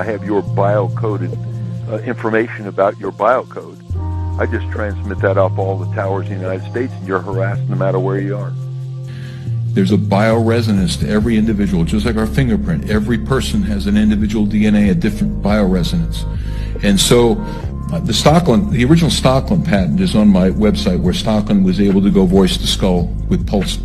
have your biocoded information about your biocode, I just transmit that up all the towers in the United States, and you're harassed no matter where you are. There's a bioresonance to every individual, just like our fingerprint. Every person has an individual DNA, a different bioresonance. And so the original Stockland patent is on my website, where Stockland was able to go voice to skull with pulse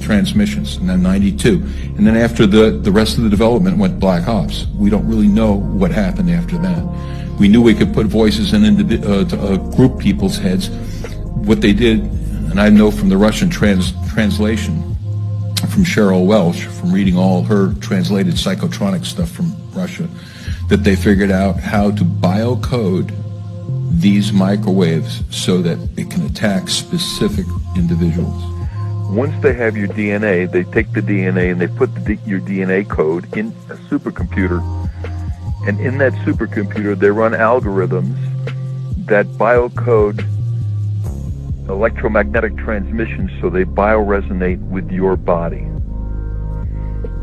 transmissions in 92. And then after the rest of the development went black ops. We don't really know what happened after that. We knew we could put voices in group people's heads. What they did, and I know from the Russian translation, from Cheryl Welsh, from reading all her translated psychotronic stuff from Russia, that they figured out how to biocode these microwaves so that it can attack specific individuals. Once they have your DNA, they take the DNA and they put your DNA code in a supercomputer. And in that supercomputer, they run algorithms that biocode electromagnetic transmissions so they bioresonate with your body.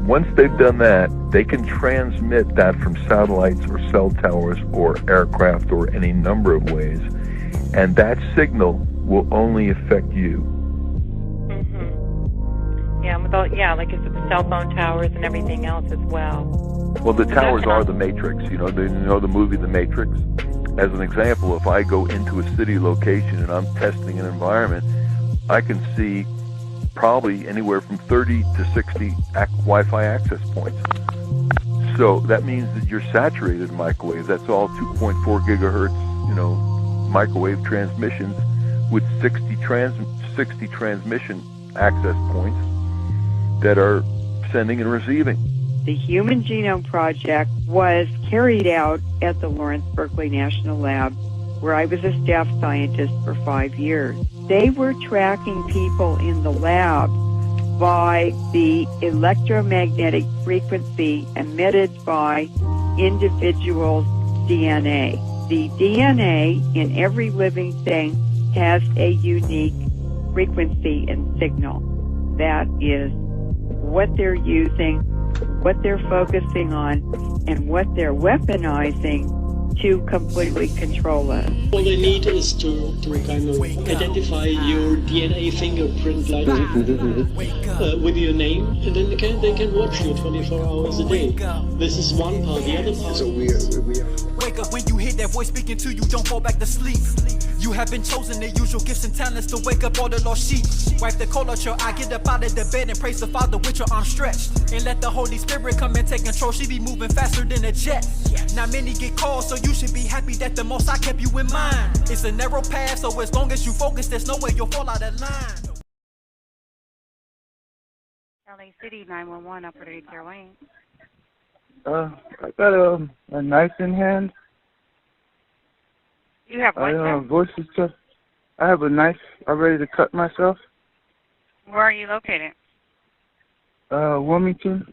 Once they've done that, they can transmit that from satellites or cell towers or aircraft or any number of ways, and that signal will only affect you. Yeah, like it's the cell phone towers and everything else as well. Well, the towers are the Matrix. You know the movie The Matrix? As an example, if I go into a city location and I'm testing an environment, I can see probably anywhere from 30 to 60 Wi-Fi access points. So that means that your saturated microwave, that's all 2.4 gigahertz, microwave transmissions with 60 transmission access points that are sending and receiving. The Human Genome Project was carried out at the Lawrence Berkeley National Lab, where I was a staff scientist for 5 years. They were tracking people in the lab by the electromagnetic frequency emitted by individuals' DNA. The DNA in every living thing has a unique frequency and signal. That is what they're using, what they're focusing on, and what they're weaponizing to completely control us. All they need is to kind of identify your DNA fingerprint like with your name, and then they can watch you 24 hours a day. This is one part. The other part. So we wake up when you hear that voice speaking to you. Don't fall back to sleep. You have been chosen to use your gifts and talents to wake up all the lost sheep. Wipe the cold out your eye, get up out of the bed and praise the Father with your arms stretched. And let the Holy Spirit come and take control. She be moving faster than a jet. Not many get called, so you should be happy that the Most High kept you in mind. It's a narrow path, so as long as you focus, there's no way you'll fall out of line. LA City 911 operator Caroline. I got a knife in hand. You have what? Voices to. I have a knife. I'm ready to cut myself. Where are you located? Wilmington,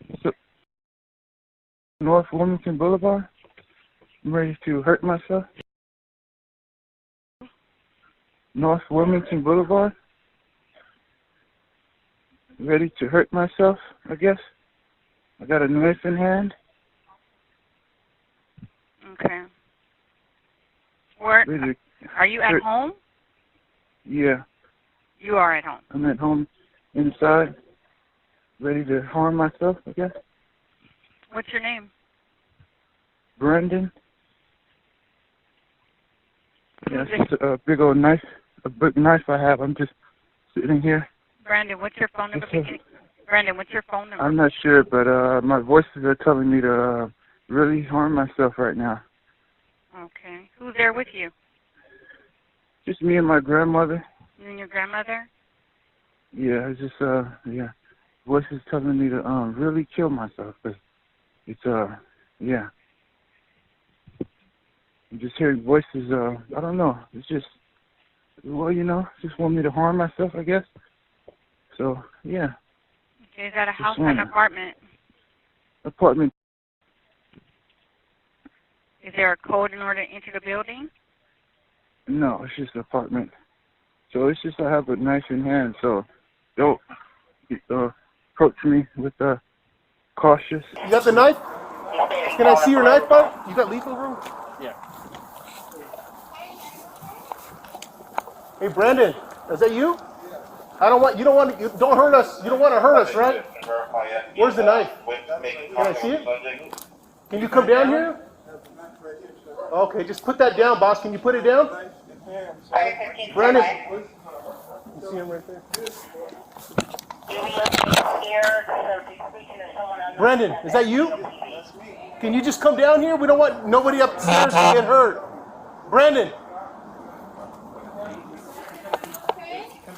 North Wilmington Boulevard. I'm ready to hurt myself. North Wilmington Boulevard. Ready to hurt myself, I guess. I got a knife in hand. Okay. Where are you at home? Yeah. You are at home. I'm at home, inside, ready to harm myself, I guess. What's your name? Brandon. Yeah, it's just a big old knife, a big knife I have. I'm just sitting here. Brandon, what's your phone number? Brandon, what's your phone number? I'm not sure, but my voices are telling me to really harm myself right now. Okay. Who's there with you? Just me and my grandmother. You and your grandmother? Yeah, it's just, voices telling me to really kill myself. It's, yeah. I'm just hearing voices, I don't know. It's just, just want me to harm myself, I guess. So, yeah. Okay, is that a house or an apartment? Apartment. Is there a code in order to enter the building? No, it's just an apartment. So it's just I have a knife in hand, so don't approach me with cautious. You got the knife? Can I see your knife, bud? You got lethal room? Yeah. Hey, Brandon, is that you? I don't want, you don't want to, you don't hurt us. You don't want to hurt us, right? Where's the knife? Can I see it? Can you come down here? Okay, just put that down, boss. Can you put it down? Brandon. You see him right there? Brandon, is that you? Can you just come down here? We don't want nobody upstairs to get hurt. Brandon.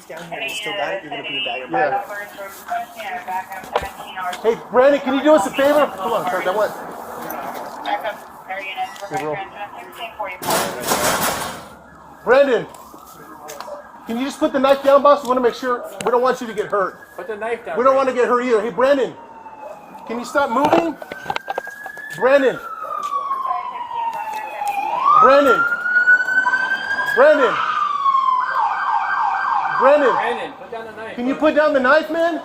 Down here, you still got it? You're going to be a bagger. Yeah. Hey, Brandon, can you do us a favor? Hold on, sorry, that what? Brandon, can you just put the knife down, boss? We want to make sure, we don't want you to get hurt. Put the knife down. We don't want to get hurt either. Hey, Brandon, can you stop moving? Brandon. Brandon. Brandon. Brandon. Brandon, put down the knife. Can you put down the knife, man?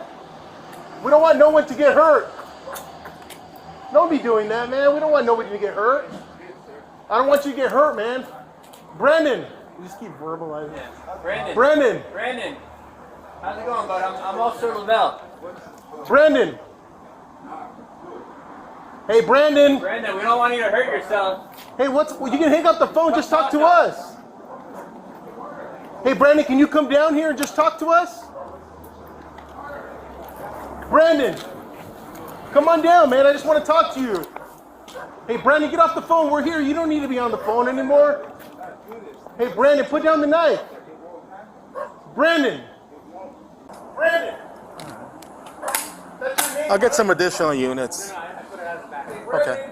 We don't want no one to get hurt. Don't be doing that, man. We don't want nobody to get hurt. I don't want you to get hurt, man. Brandon. You just keep verbalizing. Yeah. Brandon. Brandon. Brandon. How's it going, bud? I'm Officer Lavelle. Brandon. Hey, Brandon. Brandon, we don't want you to hurt yourself. Hey, you can hang up the phone. Just talk to us. Hey, Brandon, can you come down here and just talk to us? Brandon, come on down, man. I just want to talk to you. Hey, Brandon, get off the phone. We're here. You don't need to be on the phone anymore. Hey, Brandon, put down the knife. Brandon. Brandon. That's your name, I'll get some additional units. Okay.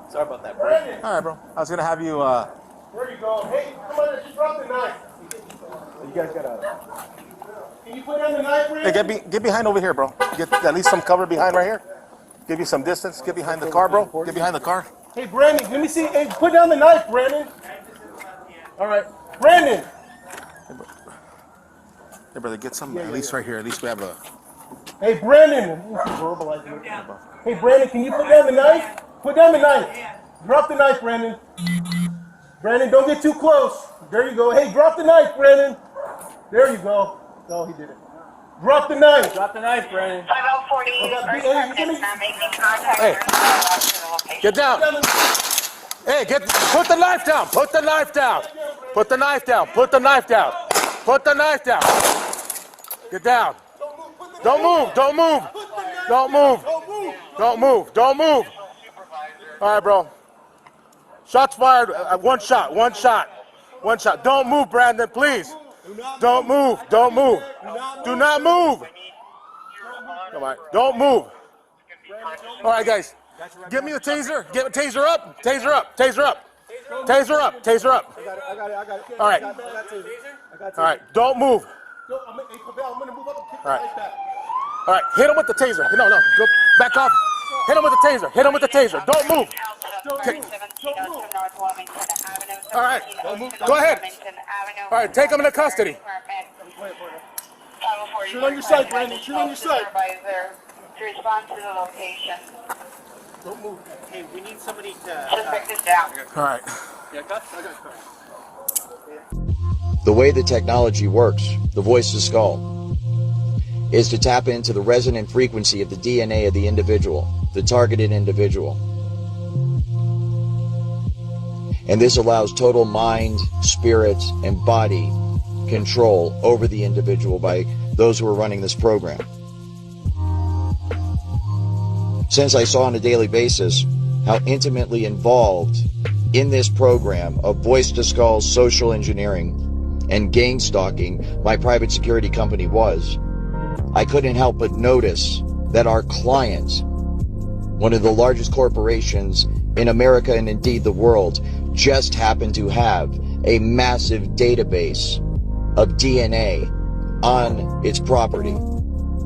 Sorry about that, bro. Brandon. All right, bro. I was going to have you... Where you going? Hey, come on, just drop the knife. You guys got a... Can you put down the knife, Brandon? Hey, get behind over here, bro. Get at least some cover behind right here. Give you some distance. Get behind the car, bro. Get behind the car. Hey, Brandon, let me see. Hey, put down the knife, Brandon. All right. Brandon. Hey, brother, get some at least right here. At least we have a... Hey, Brandon. Hey, Brandon, can you put down the knife? Put down the knife. Drop the knife, Brandon. Brandon, don't get too close. There you go. Hey, drop the knife, Brandon. There you go. No, he did it. Drop the knife. Drop the knife, Brandon. 5040. Hey, get down. Hey, put the knife down. Put the knife down. Put the knife down. Put the knife down. Put the knife down. Get down. Don't move. Don't move. Don't move. Don't move. Don't move. All right, bro. Shots fired. One shot. One shot. One shot. Don't move, Brandon, please. Don't move. Don't move. Do not move. Come on. Don't move. All right, guys. Give me the taser. Get the taser up. Taser up. Taser up. Taser up. Taser up. I got it. All right. All right. Don't move. I'm going to move up and kick the All right. knife back. All right. Hit him with the taser. No. Go back off. Hit him with the taser. Hit him with the taser. Don't move. All right. Go ahead. All right. Take him into custody. Shoot on your side, Brandon. Shoot on your side. To respond to the location. Don't move. Hey, we need somebody to... Suspect is down. All right. Yeah, cut. I got a car. The way the technology works, the voice to skull, is to tap into the resonant frequency of the DNA of the individual, the targeted individual. And this allows total mind, spirit, and body control over the individual by those who are running this program. Since I saw on a daily basis how intimately involved in this program of voice to skull social engineering and gang stalking my private security company was, I couldn't help but notice that our client, one of the largest corporations in America and indeed the world, just happened to have a massive database of DNA on its property.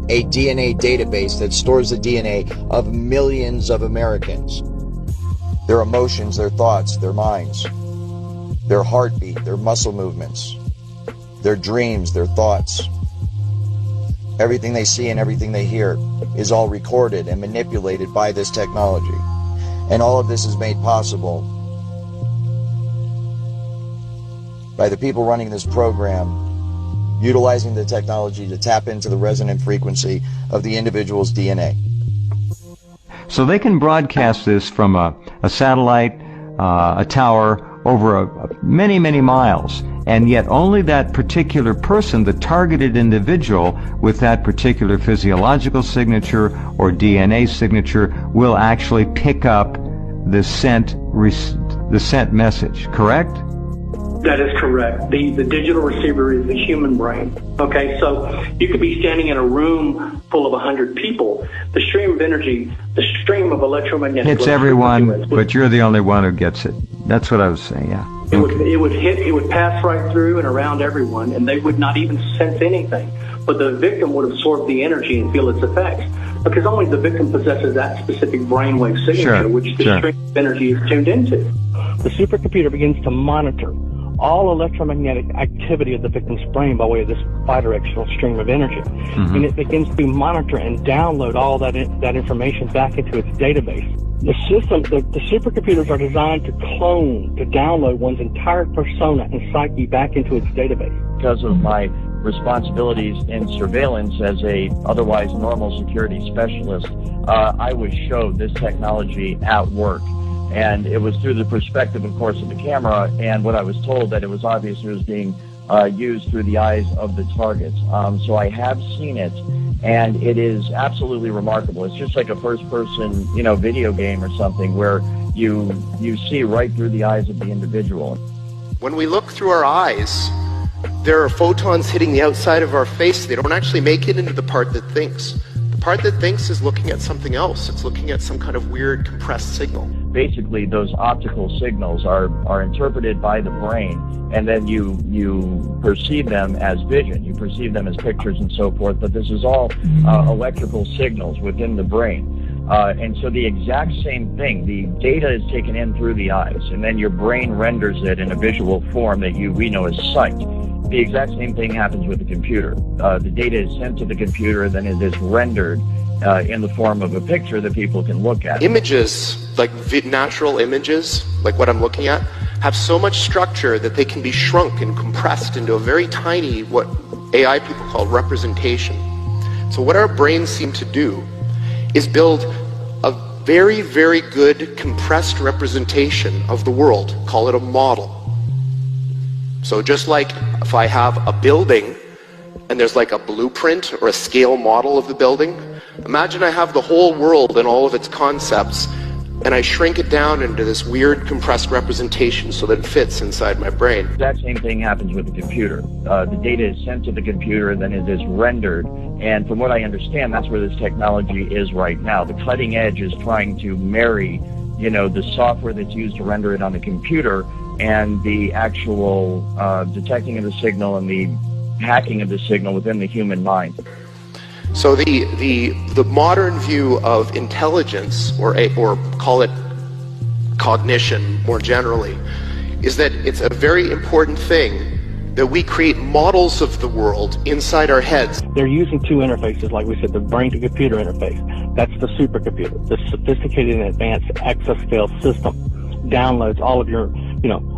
A DNA database that stores the DNA of millions of Americans. Their emotions, their thoughts, their minds, their heartbeat, their muscle movements, their dreams, their thoughts. Everything they see and everything they hear is all recorded and manipulated by this technology. And all of this is made possible by the people running this program, utilizing the technology to tap into the resonant frequency of the individual's DNA. So they can broadcast this from a satellite, a tower, over many, many miles, and yet only that particular person, the targeted individual with that particular physiological signature or DNA signature, will actually pick up the sent message, correct? That is correct. The digital receiver is the human brain. Okay, so you could be standing in a room full of 100 people. The stream of energy, the stream of electromagnetic... Hits everyone, but you're the only one who gets it. That's what I was saying, yeah. It would pass right through and around everyone, and they would not even sense anything. But the victim would absorb the energy and feel its effects, because only the victim possesses that specific brainwave signature, which the stream of energy is tuned into. The supercomputer begins to monitor all electromagnetic activity of the victim's brain by way of this bidirectional stream of energy. And it begins to monitor and download all that information back into its database. The system, the supercomputers are designed to clone, to download one's entire persona and psyche back into its database. Because of my responsibilities in surveillance as a otherwise normal security specialist, I was showed this technology at work. And it was through the perspective, of course, of the camera, and what I was told that it was obvious it was being used through the eyes of the targets. So I have seen it, and it is absolutely remarkable. It's just like a first-person, video game or something where you see right through the eyes of the individual. When we look through our eyes, there are photons hitting the outside of our face. They don't actually make it into the part that thinks. The part that thinks is looking at something else. It's looking at some kind of weird compressed signal. Basically, those optical signals are interpreted by the brain, and then you perceive them as vision. You perceive them as pictures and so forth, but this is all electrical signals within the brain. And so the exact same thing, the data is taken in through the eyes, and then your brain renders it in a visual form that we know as sight. The exact same thing happens with the computer. The data is sent to the computer, then it is rendered in the form of a picture that people can look at. Images, like natural images, like what I'm looking at, have so much structure that they can be shrunk and compressed into a very tiny, what AI people call representation. So what our brains seem to do is build a very, very good compressed representation of the world. Call it a model. So just like if I have a building and there's like a blueprint or a scale model of the building, imagine I have the whole world and all of its concepts, and I shrink it down into this weird compressed representation so that it fits inside my brain. The exact same thing happens with the computer. The data is sent to the computer, then it is rendered, and from what I understand, that's where this technology is right now. The cutting edge is trying to marry, the software that's used to render it on the computer and the actual detecting of the signal and the hacking of the signal within the human mind. So the modern view of intelligence, or call it cognition more generally, is that it's a very important thing that we create models of the world inside our heads. They're using two interfaces, like we said, the brain-to-computer interface. That's the supercomputer. The sophisticated and advanced exascale system downloads all of your,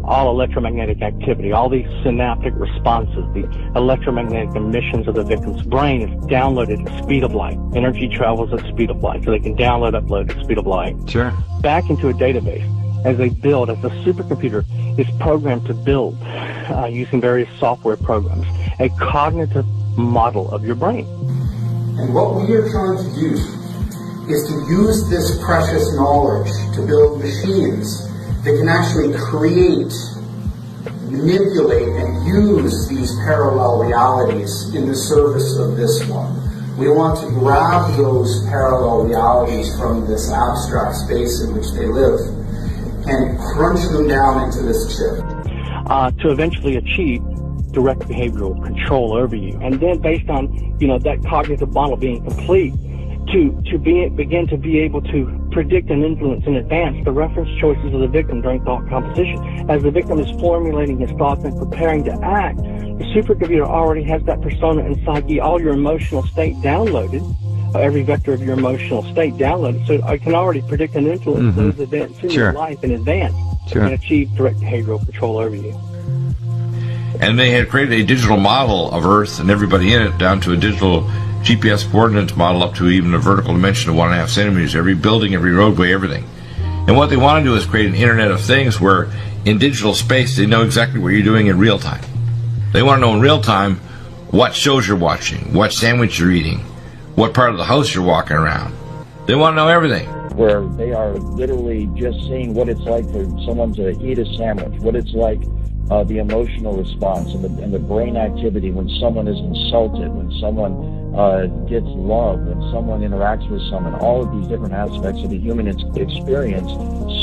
all electromagnetic activity, all these synaptic responses, the electromagnetic emissions of the victim's brain is downloaded at the speed of light. Energy travels at the speed of light, so they can download, upload at the speed of light. Sure. Back into a database as the supercomputer is programmed to build, using various software programs, a cognitive model of your brain. And what we are trying to do is to use this precious knowledge to build machines that can actually create, manipulate, and use these parallel realities in the service of this one. We want to grab those parallel realities from this abstract space in which they live and crunch them down into this chip. To eventually achieve direct behavioral control over you. And then based on, that cognitive model being complete, to begin to be able to predict and influence in advance the reference choices of the victim during thought composition. As the victim is formulating his thoughts and preparing to act, the supercomputer already has that persona and psyche, all your emotional state downloaded every vector of your emotional state, download it, so I can already predict and influence those events in your life in advance and achieve direct behavioral control over you. And they had created a digital model of Earth and everybody in it, down to a digital GPS coordinates model up to even a vertical dimension of 1.5 centimeters, every building, every roadway, everything. And what they want to do is create an Internet of Things where in digital space they know exactly what you're doing in real time. They want to know in real time what shows you're watching, what sandwich you're eating, what part of the house you're walking around. They want to know everything. Where they are literally just seeing what it's like for someone to eat a sandwich, what it's like, the emotional response and the brain activity when someone is insulted, when someone gets love, when someone interacts with someone, all of these different aspects of the human experience,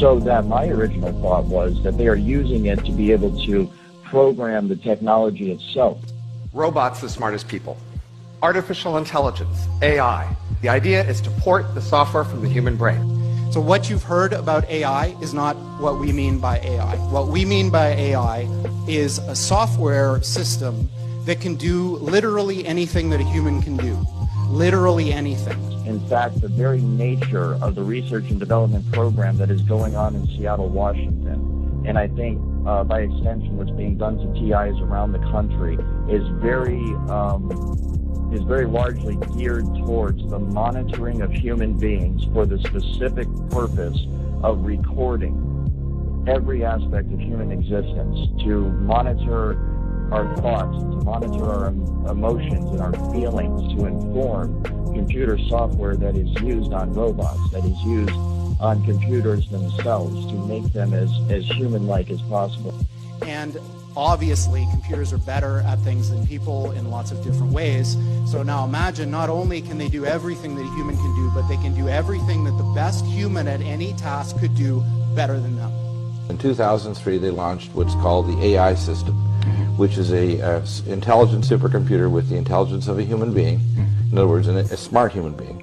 so that my original thought was that they are using it to be able to program the technology itself. Robots the smartest people. Artificial intelligence, AI. The idea is to port the software from the human brain. So what you've heard about AI is not what we mean by AI. What we mean by AI is a software system that can do literally anything that a human can do. Literally anything. In fact, the very nature of the research and development program that is going on in Seattle, Washington, and I think by extension what's being done to TIs around the country is very largely geared towards the monitoring of human beings for the specific purpose of recording every aspect of human existence, to monitor our thoughts, to monitor our emotions and our feelings, to inform computer software that is used on robots, that is used on computers themselves, to make them as human-like as possible. And obviously, computers are better at things than people in lots of different ways. So now imagine, not only can they do everything that a human can do, but they can do everything that the best human at any task could do better than them. In 2003, they launched what's called the AI system, which is a intelligent supercomputer with the intelligence of a human being. In other words, a smart human being,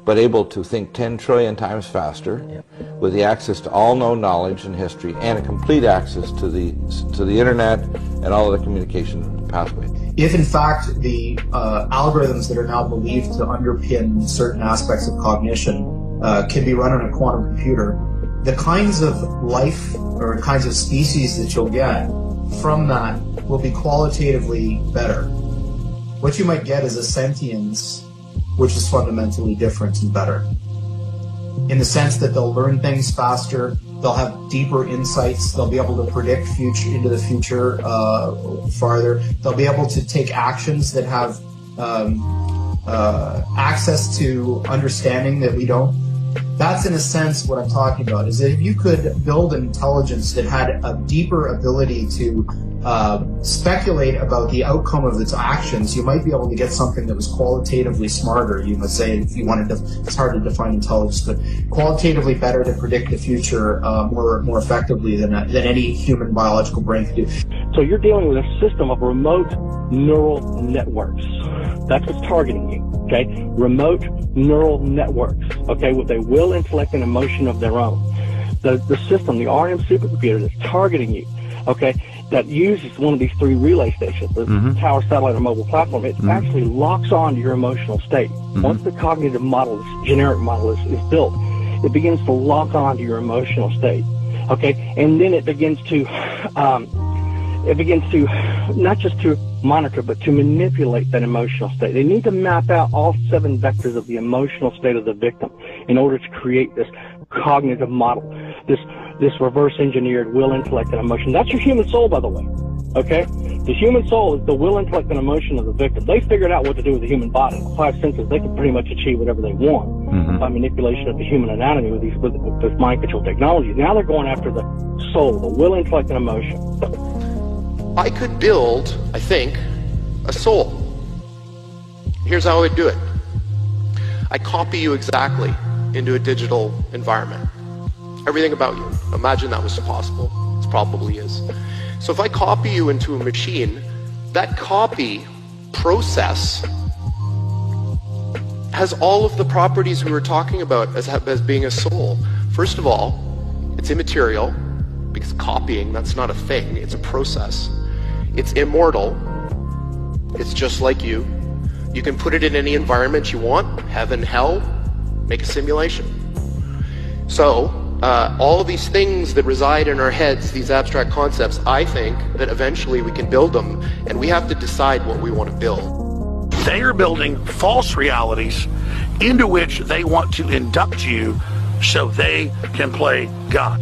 but able to think 10 trillion times faster, with the access to all known knowledge and history, and a complete access to the internet and all of the communication pathways. If in fact the algorithms that are now believed to underpin certain aspects of cognition can be run on a quantum computer, the kinds of life or kinds of species that you'll get from that will be qualitatively better. What you might get is a sentience which is fundamentally different and better, in the sense that they'll learn things faster, they'll have deeper insights, they'll be able to predict into the future farther, they'll be able to take actions that have access to understanding that we don't. That's in a sense what I'm talking about, is that if you could build an intelligence that had a deeper ability to speculate about the outcome of its actions, you might be able to get something that was qualitatively smarter, you must say, if you wanted to, it's hard to define intelligence, but qualitatively better to predict the future more effectively than any human biological brain could do. So you're dealing with a system of remote neural networks. That's what's targeting you, okay? Remote neural networks, okay, with a will, intellect, and emotion of their own. The system, the RM supercomputer that's targeting you, okay, that uses one of these three relay stations, the tower, satellite, or mobile platform, it actually locks on to your emotional state. Once the cognitive model, this generic model is built, it begins to lock on to your emotional state, okay? And then it begins to not just to monitor, but to manipulate that emotional state. They need to map out all 7 vectors of the emotional state of the victim in order to create this cognitive model, this reverse engineered will, intellect, and emotion. That's your human soul, by the way, okay? The human soul is the will, intellect, and emotion of the victim. They figured out what to do with the human body. The 5 senses, they can pretty much achieve whatever they want by manipulation of the human anatomy with this mind control technology. Now they're going after the soul, the will, intellect, and emotion. I could build, I think, a soul. Here's how I would do it. I copy you exactly into a digital environment. Everything about you. Imagine that was possible. It probably is. So if I copy you into a machine, that copy process has all of the properties we were talking about as being a soul. First of all, it's immaterial, because copying, that's not a thing, it's a process. It's immortal. It's just like you. You can put it in any environment you want, heaven, hell, make a simulation. So, all of these things that reside in our heads, these abstract concepts, I think that eventually we can build them, and we have to decide what we want to build. They are building false realities into which they want to induct you so they can play God.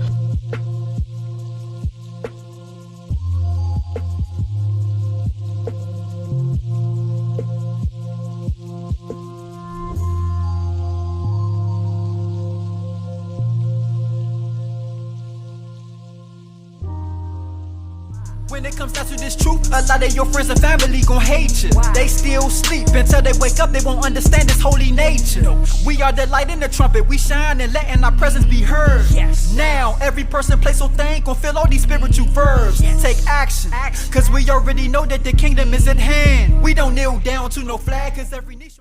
When it comes down to this truth, a lot of your friends and family gon' hate you. They still sleep until they wake up, they won't understand this holy nature. We are the light in the trumpet, we shine and letting our presence be heard. Now, every person, place, or thing gon' feel all these spiritual verbs. Take action, cause we already know that the kingdom is at hand. We don't kneel down to no flag, cause every nation